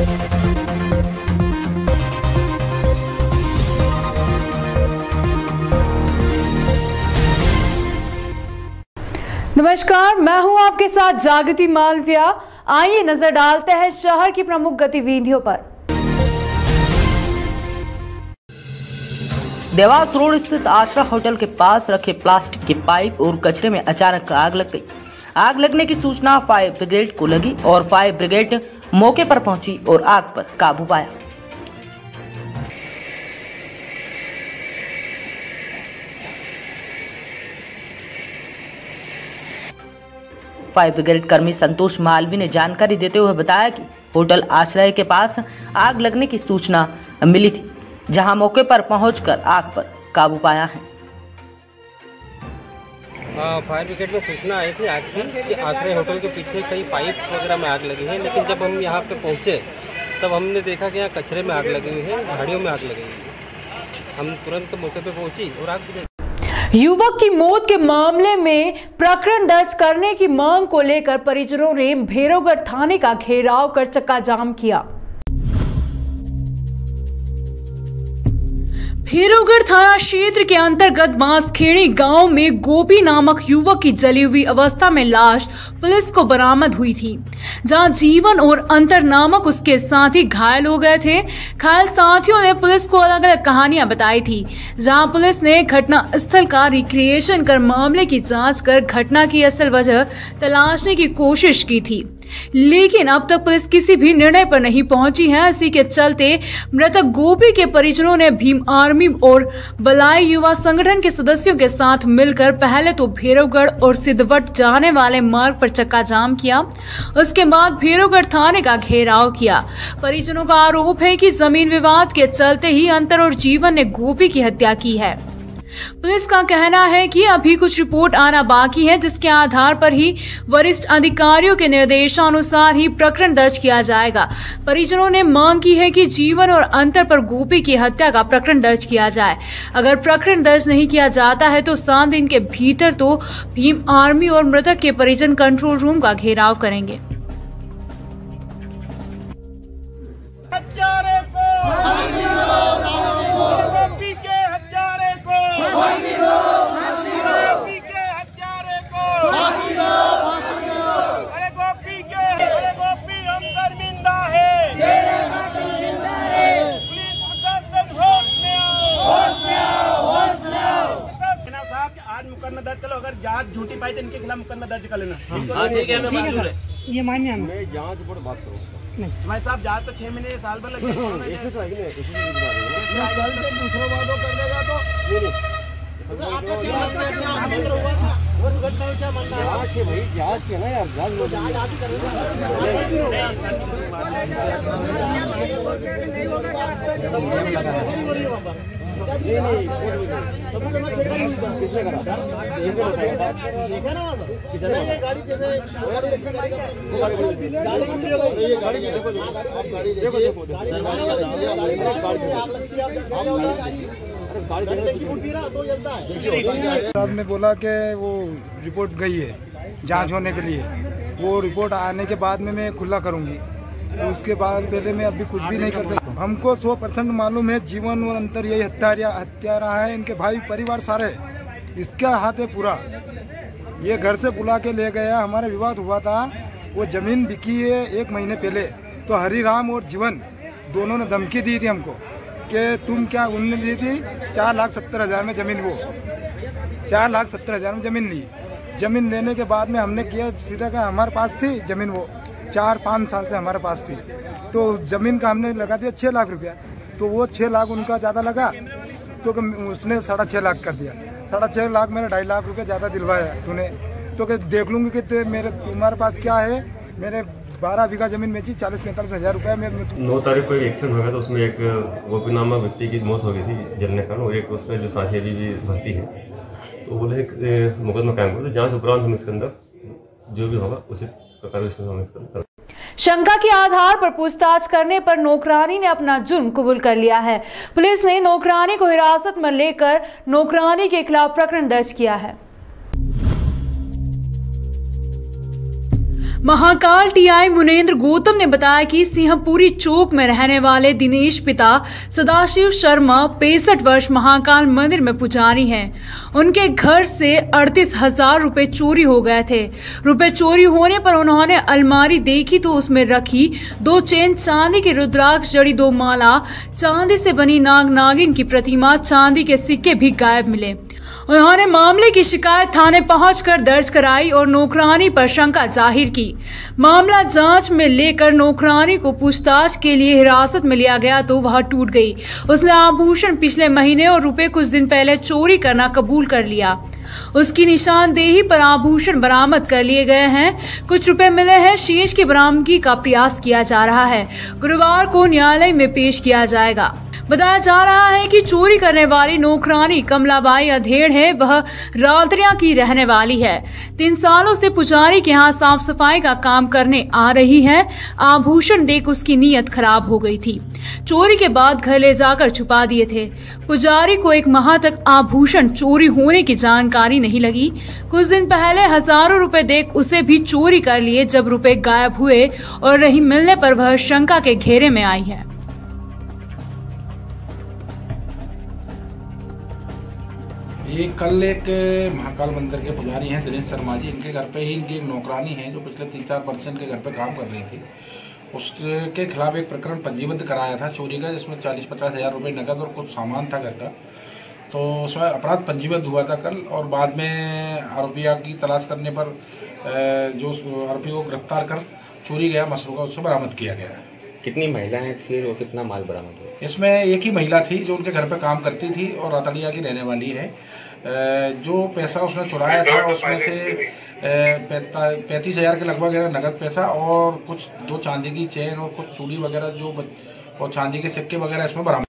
नमस्कार, मैं हूं आपके साथ जागृति मालविया। आइए नजर डालते हैं शहर की प्रमुख गतिविधियों पर। देवास रोड स्थित आश्रा होटल के पास रखे प्लास्टिक के पाइप और कचरे में अचानक आग लग गई। आग लगने की सूचना फायर ब्रिगेड को लगी और फायर ब्रिगेड मौके पर पहुंची और आग पर काबू पाया। फायर ब्रिगेड कर्मी संतोष मालवी ने जानकारी देते हुए बताया कि होटल आश्रय के पास आग लगने की सूचना मिली थी, जहां मौके पर पहुंचकर आग पर काबू पाया है। फायर ब्रिगेड में सूचना आई थी आग की कि आश्रय होटल के पीछे कई पाइप वगैरह में आग लगी है, लेकिन जब हम यहाँ पे पहुंचे तब हमने देखा कि यहाँ कचरे में आग लगी हुई है, झाड़ियों में आग लगी हुई है। हम तुरंत मौके पे पहुंची और आग बुझाई। युवक की मौत के मामले में प्रकरण दर्ज करने की मांग को लेकर परिजनों ने भैरवगढ़ थाने का घेराव कर चक्का जाम किया। भैरवगढ़ थाना क्षेत्र के अंतर्गत बांसखेड़ी गांव में गोपी नामक युवक की जली हुई अवस्था में लाश पुलिस को बरामद हुई थी, जहां जीवन और अंतर नामक उसके साथी घायल हो गए थे। घायल साथियों ने पुलिस को अलग अलग कहानियां बताई थी, जहां पुलिस ने घटना स्थल का रिक्रिएशन कर मामले की जांच कर घटना की असल वजह तलाशने की कोशिश की थी, लेकिन अब तक पुलिस किसी भी निर्णय पर नहीं पहुंची है। इसी के चलते मृतक गोपी के परिजनों ने भीम आर्मी और बलाई युवा संगठन के सदस्यों के साथ मिलकर पहले तो भैरवगढ़ और सिद्धवट जाने वाले मार्ग पर चक्का जाम किया, उसके बाद भैरवगढ़ थाने का घेराव किया। परिजनों का आरोप है कि जमीन विवाद के चलते ही अंतर और जीवन ने गोपी की हत्या की है। पुलिस का कहना है कि अभी कुछ रिपोर्ट आना बाकी है, जिसके आधार पर ही वरिष्ठ अधिकारियों के निर्देशानुसार ही प्रकरण दर्ज किया जाएगा। परिजनों ने मांग की है कि जीवन और अंतर पर गोपी की हत्या का प्रकरण दर्ज किया जाए। अगर प्रकरण दर्ज नहीं किया जाता है तो 7 दिन के भीतर तो भीम आर्मी और मृतक के परिजन कंट्रोल रूम का घेराव करेंगे। मुकदमा दर्ज करो, अगर जांच झूठी पाई तो इनके खिलाफ मुकदमा दर्ज कर लेना। ठीक है, हमें मंजूर है। ये मान्य है। जांच रिपोर्ट बात करो भाई साहब, जांच तो 6 महीने साल भर लगेगा। कल से दूसरा वादों कर देगा तो भाई जांच के ना यार, ने बोला कि वो रिपोर्ट गई है जांच होने के लिए, वो रिपोर्ट आने के बाद में मैं खुला करूंगी, उसके बाद पहले मैं अभी कुछ भी नहीं कर सकता। हमको 100% मालूम है जीवन और अंतर यही हत्या रहा है, इनके भाई परिवार सारे इसका हाथ है पूरा। ये घर से बुला के ले गया, हमारा विवाद हुआ था, वो जमीन बिकी है 1 महीने पहले, तो हरिराम और जीवन दोनों ने धमकी दी थी हमको कि तुम क्या, उनने ली थी 4,70,000 में जमीन, वो 4,70,000 में जमीन ली। जमीन लेने के बाद में हमने किया सीधा का, हमारे पास थी जमीन, वो 4-5 साल से हमारे पास थी, तो जमीन का हमने लगा दिया 6 लाख रुपया, तो वो 6 लाख उनका ज़्यादा लगा तो उसने 6.5 लाख कर दिया। 6.5 लाख मेरा 2.5 लाख रुपया ज़्यादा दिलवाया तूने, तो देख लूँगी कि तुम्हारे पास क्या है। मेरे 12 बीघा जमीन बेची, 40-45 हज़ार रुपया में। 9 तारीख को एक एक्सीडेंट हुआ था, उसमें एक गोपी नामक व्यक्ति की मौत हो गई थी जलने का, और एक उसमें जो साथी अभी भी भर्ती है, तो बोले मुकदमा कायम करो, जांच उपरांत हम इसके अंदर जो भी होगा उचित प्रकार से हम इसके अंदर। शंका के आधार पर पूछताछ करने पर नौकरानी ने अपना जुर्म कबूल कर लिया है। पुलिस ने नौकरानी को हिरासत में लेकर नौकरानी के खिलाफ प्रकरण दर्ज किया है। महाकाल टीआई मुनेन्द्र गौतम ने बताया कि सिंहपुरी चौक में रहने वाले दिनेश पिता सदाशिव शर्मा 65 वर्ष महाकाल मंदिर में पुजारी हैं। उनके घर से 38,000 रुपए चोरी हो गए थे। रुपए चोरी होने पर उन्होंने अलमारी देखी तो उसमें रखी 2 चेन चांदी की रुद्राक्ष जड़ी, 2 माला, चांदी से बनी नाग नागिन की प्रतिमा, चांदी के सिक्के भी गायब मिले। उन्होंने मामले की शिकायत थाने पहुंचकर दर्ज कराई और नौकरानी पर शंका जाहिर की। मामला जांच में लेकर नौकरानी को पूछताछ के लिए हिरासत में लिया गया तो वह टूट गई। उसने आभूषण पिछले महीने और रुपए कुछ दिन पहले चोरी करना कबूल कर लिया। उसकी निशानदेही पर आभूषण बरामद कर लिए गए हैं। कुछ रुपए मिले हैं। शेष की बरामदगी का प्रयास किया जा रहा है। गुरुवार को न्यायालय में पेश किया जाएगा। बताया जा रहा है कि चोरी करने वाली नौकरानी कमलाबाई अधेड़ है। वह रालतरिया की रहने वाली है। 3 सालों से पुजारी के यहाँ साफ सफाई का काम करने आ रही है। आभूषण देख उसकी नीयत खराब हो गई थी। चोरी के बाद घर ले जाकर छुपा दिए थे। पुजारी को 1 माह तक आभूषण चोरी होने की जानकारी नहीं लगी। कुछ दिन पहले हजारों रुपए देख उसे भी चोरी कर लिए। जब रुपए गायब हुए और नहीं मिलने पर वह शंका के घेरे में आई है। ये कल एक महाकाल मंदिर के पुजारी हैं दिनेश शर्मा जी, इनके घर पे ही इनकी एक नौकरानी है जो पिछले 3-4 वर्ष से इनके घर पे काम कर रही थी। उसके खिलाफ एक प्रकरण पंजीबद्ध कराया था चोरी का, जिसमें 40-50 हज़ार रुपये नकद और कुछ सामान था घर का। तो उसमें अपराध पंजीबद्ध हुआ था कल, और बाद में आरोपिया की तलाश करने पर जो आरोपी को गिरफ्तार कर चोरी गया मसरूका उससे बरामद किया गया। कितनी महिलाएं थी और कितना माल बरामद हुआ? इसमें एक ही महिला थी जो उनके घर पे काम करती थी और रातड़िया की रहने वाली है। जो पैसा उसने चुराया था उसमें से 35,000 के लगभग नगद पैसा और कुछ 2 चांदी की चेन और कुछ चूड़ी वगैरह और चांदी के सिक्के वगैरह इसमें बरामद